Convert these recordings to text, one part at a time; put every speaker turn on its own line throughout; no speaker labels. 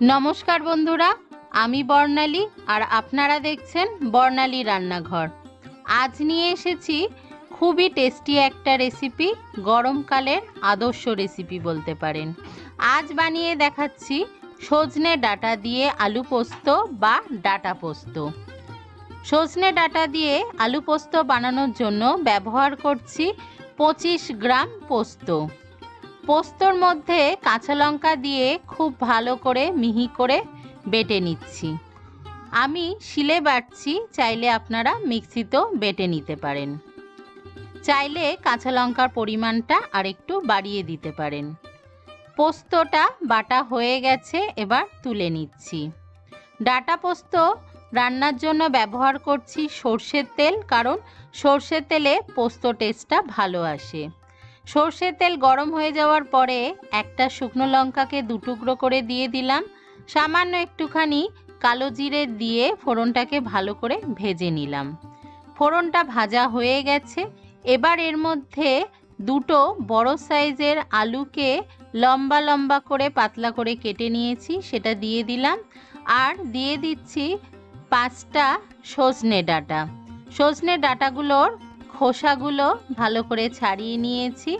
নমস্কার বন্ধুরা, আমি বর্ণালী আর আপনারা দেখছেন বর্ণালী রান্নাঘর। আজ নিয়ে এসেছি খুবই টেস্টি একটা রেসিপি, গরমকালের আদর্শ রেসিপি বলতে পারেন। আজ বানিয়ে দেখাচ্ছি সজনে ডাঁটা দিয়ে আলু পোস্ত বা ডাঁটা পোস্ত। সজনে ডাঁটা দিয়ে আলু পোস্ত বানানোর জন্য ব্যবহার করছি 25 গ্রাম পোস্ত। পোস্তর মধ্যে কাঁচা লঙ্কা দিয়ে খুব ভালো করে মিহি করে বেটে নিচ্ছি। আমি শিলে বাটছি, চাইলে আপনারা মিক্সিতেও বেটে নিতে পারেন। চাইলে কাঁচা লঙ্কার পরিমাণটা আরেকটু বাড়িয়ে দিতে পারেন। পোস্তটা বাটা হয়ে গেছে, এবার তুলে নিচ্ছি। ডাঁটা পোস্ত রান্নার জন্য ব্যবহার করছি সর্ষের তেল, কারণ সর্ষের তেলে পোস্ত টেস্টটা ভালো আসে। সর্ষের তেল গরম হয়ে যাওয়ার পরে একটা শুকনো লঙ্কাকে 2 টুকরো করে দিয়ে দিলাম। সামান্য একটুখানি কালো জিরে দিয়ে ফোড়নটাকে ভালো করে ভেজে নিলাম। ফোড়নটা ভাজা হয়ে গেছে, এবার এর মধ্যে 2টো বড় সাইজের আলুকে লম্বা লম্বা করে পাতলা করে কেটে নিয়েছি, সেটা দিয়ে দিলাম। আর দিয়ে দিচ্ছি 5টা সজনে ডাঁটা। সজনে ডাঁটাগুলোর খোসাগুলো ভালো করে ছাড়িয়ে নিয়েছি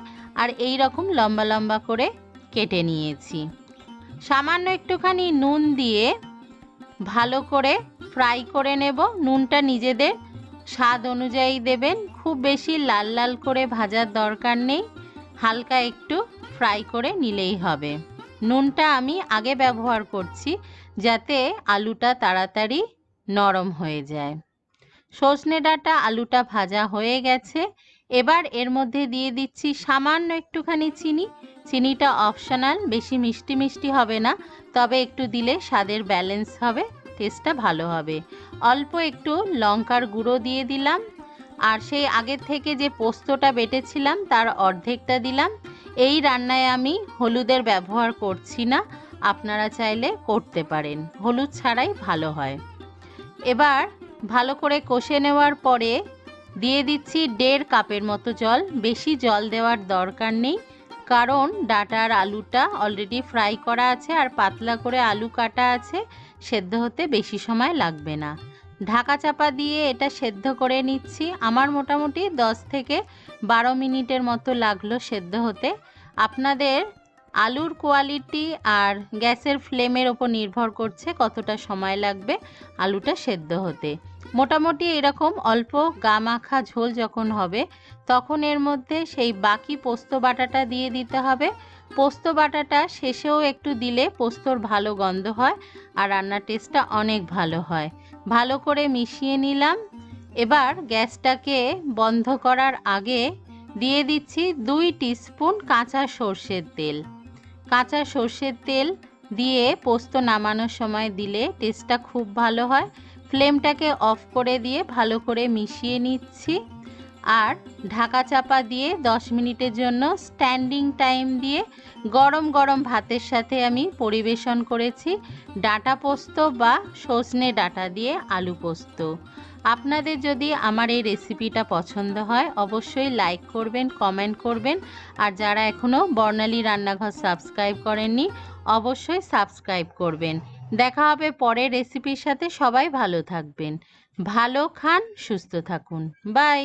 আর এই রকম লম্বা লম্বা করে কেটে নিয়েছি। সামান্য একটুখানি নুন দিয়ে ভালো করে ফ্রাই করে নেব। নুনটা নিজেদের স্বাদ অনুযায়ী দেবেন, খুব বেশি লাল লাল করে ভাজার দরকার নেই, হালকা একটু ফ্রাই করে নিলেই হবে। নুনটা আমি আগে ব্যবহার করছি যাতে আলুটা তাড়াতাড়ি নরম হয়ে যায়। সজনে ডাঁটা আলুটা ভাজা হয়ে গেছে, এবার এর মধ্যে দিয়ে দিচ্ছি সামান্য একটুখানি চিনি। চিনিটা অপশনাল, বেশি মিষ্টি মিষ্টি হবে না, তবে একটু দিলে স্বাদের ব্যালেন্স হবে, টেস্টটা ভালো হবে। অল্প একটু লঙ্কার গুঁড়ো দিয়ে দিলাম, আর সেই আগের থেকে যে পোস্তটা বেটেছিলাম তার অর্ধেকটা দিলাম। এই রান্নায় আমি হলুদের ব্যবহার করছি না, আপনারা চাইলে করতে পারেন, হলুদ ছাড়াই ভালো হয়। এবার ভালো করে কষে নেওয়ার পরে দিয়ে দিচ্ছি 1.5 কাপের মতো জল। বেশি জল দেওয়ার দরকার নেই, কারণ ডাঁটার আলুটা অলরেডি ফ্রাই করা আছে আর পাতলা করে আলু কাটা আছে, সেদ্ধ হতে বেশি সময় লাগবে না। ঢাকা চাপা দিয়ে এটা সেদ্ধ করে নিচ্ছি। আমার মোটামুটি 10 থেকে 12 মিনিটের মতো লাগলো সেদ্ধ হতে। আপনাদের আলুর কোয়ালিটি আর গ্যাসের ফ্লেমের ওপর নির্ভর করছে কতটা সময় লাগবে আলুটা সেদ্ধ হতে। মোটামুটি এরকম অল্প গা মাখা ঝোল যখন হবে তখন এর মধ্যে সেই বাকি পোস্ত বাটাটা দিয়ে দিতে হবে। পোস্ত বাটাটা শেষেও একটু দিলে পোস্তর ভালো গন্ধ হয় আর রান্নার টেস্টটা অনেক ভালো হয়। ভালো করে মিশিয়ে নিলাম। এবার গ্যাসটাকে বন্ধ করার আগে দিয়ে দিচ্ছি 2 টিস্পুন কাঁচা সর্ষের তেল। কাঁচা সর্ষের তেল দিয়ে পোস্ত নামানোর সময় দিলে টেস্টটা খুব ভালো হয়। ফ্লেমটাকে অফ করে দিয়ে ভালো করে মিশিয়ে নিচ্ছি আর ঢাকা চাপা দিয়ে 10 মিনিটের জন্য স্ট্যান্ডিং টাইম দিয়ে গরম গরম ভাতের সাথে আমি পরিবেশন করেছি ডাঁটা পোস্ত বা সজনে ডাঁটা দিয়ে আলু পোস্ত। আপনাদের যদি আমার এই রেসিপিটা পছন্দ হয় অবশ্যই লাইক করবেন, কমেন্ট করবেন, আর যারা এখনও বর্ণালী রান্নাঘর সাবস্ক্রাইব করেননি অবশ্যই সাবস্ক্রাইব করবেন। দেখা হবে পরের রেসিপির সাথে। সবাই ভালো থাকবেন, ভালো খান, সুস্থ থাকুন, বাই।